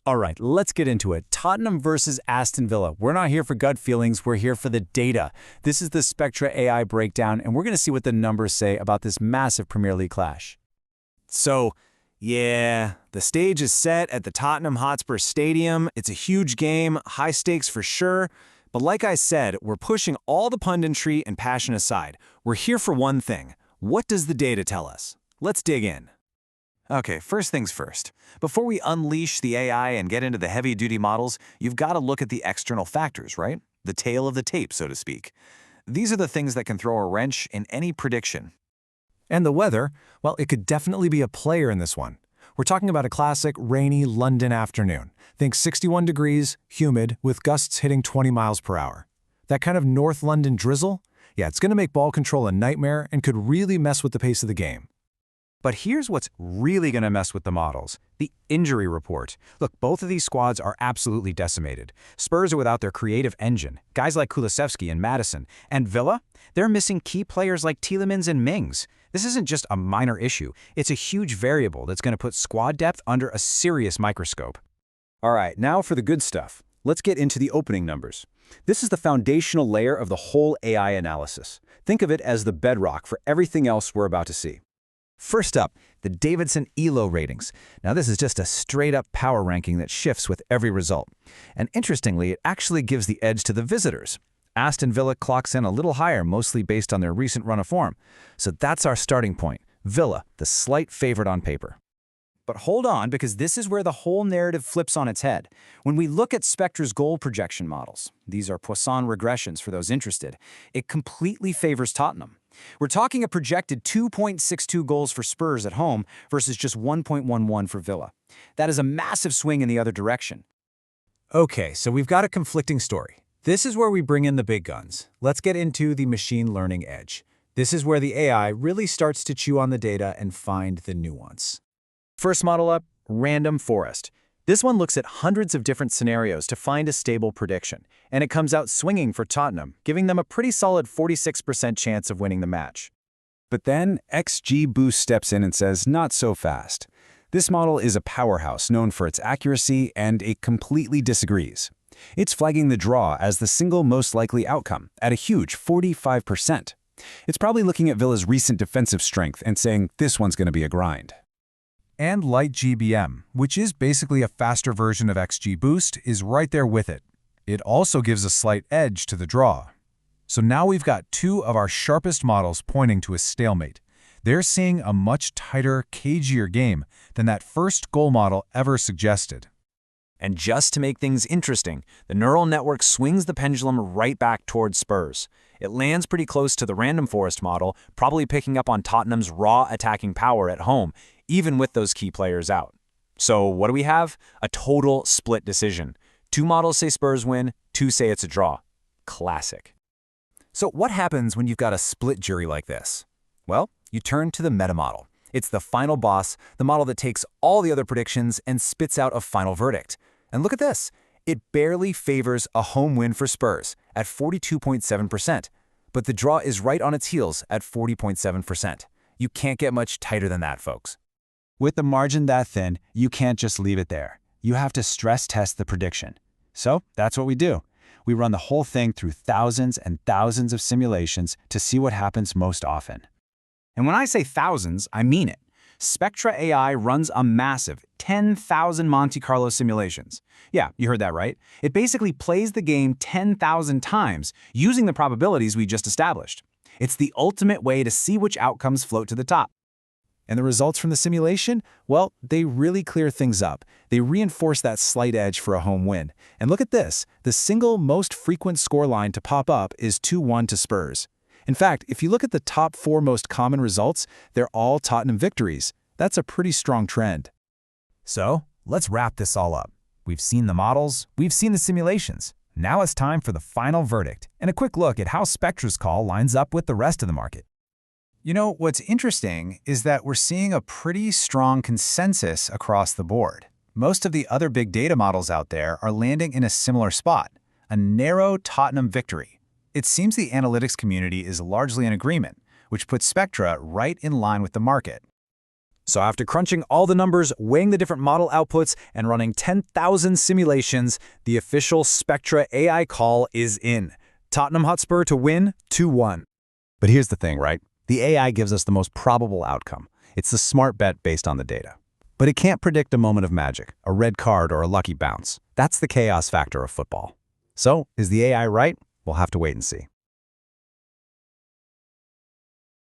All right, let's get into it. Tottenham versus Aston Villa. We're not here for gut feelings, we're here for the data. This is the Spectra AI breakdown, and we're going to see what the numbers say about this massive Premier League clash. So, yeah, the stage is set at the Tottenham Hotspur Stadium. It's a huge game, high stakes for sure. But like I said, we're pushing all the punditry and passion aside. We're here for one thing. What does the data tell us? Let's dig in. Okay, first things first. Before we unleash the AI and get into the heavy-duty models, you've got to look at the external factors, right? The tail of the tape, so to speak. These are the things that can throw a wrench in any prediction. And the weather, well, it could definitely be a player in this one. We're talking about a classic rainy London afternoon. Think 61 degrees, humid, with gusts hitting 20 miles per hour. That kind of North London drizzle? Yeah, it's going to make ball control a nightmare and could really mess with the pace of the game. But here's what's really going to mess with the models, the injury report. Look, both of these squads are absolutely decimated. Spurs are without their creative engine, guys like Kulusevski and Maddison. And Villa? They're missing key players like Tielemans and Mings. This isn't just a minor issue. It's a huge variable that's going to put squad depth under a serious microscope. All right, now for the good stuff. Let's get into the opening numbers. This is the foundational layer of the whole AI analysis. Think of it as the bedrock for everything else we're about to see. First up, the Davidson ELO ratings. Now this is just a straight-up power ranking that shifts with every result. And interestingly, it actually gives the edge to the visitors. Aston Villa clocks in a little higher, mostly based on their recent run of form. So that's our starting point. Villa, the slight favorite on paper. But hold on, because this is where the whole narrative flips on its head. When we look at Spectra's goal projection models, these are Poisson regressions for those interested, it completely favors Tottenham. We're talking a projected 2.62 goals for Spurs at home versus just 1.11 for Villa. That is a massive swing in the other direction. Okay, so we've got a conflicting story. This is where we bring in the big guns. Let's get into the machine learning edge. This is where the AI really starts to chew on the data and find the nuance. First model up, Random Forest. This one looks at hundreds of different scenarios to find a stable prediction, and it comes out swinging for Tottenham, giving them a pretty solid 46% chance of winning the match. But then XGBoost steps in and says, not so fast. This model is a powerhouse known for its accuracy, and it completely disagrees. It's flagging the draw as the single most likely outcome, at a huge 45%. It's probably looking at Villa's recent defensive strength and saying, this one's going to be a grind. And LightGBM, which is basically a faster version of XGBoost, is right there with it. It also gives a slight edge to the draw. So now we've got two of our sharpest models pointing to a stalemate. They're seeing a much tighter, cagier game than that first goal model ever suggested. And just to make things interesting, the neural network swings the pendulum right back towards Spurs. It lands pretty close to the Random Forest model, probably picking up on Tottenham's raw attacking power at home, even with those key players out. So what do we have? A total split decision. Two models say Spurs win, two say it's a draw. Classic. So what happens when you've got a split jury like this? Well, you turn to the meta model. It's the final boss, the model that takes all the other predictions and spits out a final verdict. And look at this. It barely favors a home win for Spurs at 42.7%, but the draw is right on its heels at 40.7%. You can't get much tighter than that, folks. With the margin that thin, you can't just leave it there. You have to stress test the prediction. So that's what we do. We run the whole thing through thousands and thousands of simulations to see what happens most often. And when I say thousands, I mean it. Spectra AI runs a massive 10,000 Monte Carlo simulations. Yeah, you heard that right. It basically plays the game 10,000 times using the probabilities we just established. It's the ultimate way to see which outcomes float to the top. And the results from the simulation? Well, they really clear things up. They reinforce that slight edge for a home win. And look at this. The single most frequent scoreline to pop up is 2-1 to Spurs. In fact, if you look at the top 4 most common results, they're all Tottenham victories. That's a pretty strong trend. So, let's wrap this all up. We've seen the models, we've seen the simulations. Now it's time for the final verdict and a quick look at how Spectra's call lines up with the rest of the market. You know, what's interesting is that we're seeing a pretty strong consensus across the board. Most of the other big data models out there are landing in a similar spot, a narrow Tottenham victory. It seems the analytics community is largely in agreement, which puts Spectra right in line with the market. So after crunching all the numbers, weighing the different model outputs, and running 10,000 simulations, the official SPECTRA AI call is in. Tottenham Hotspur to win 2-1. But here's the thing, right? The AI gives us the most probable outcome. It's the smart bet based on the data. But it can't predict a moment of magic, a red card, or a lucky bounce. That's the chaos factor of football. So, is the AI right? We'll have to wait and see.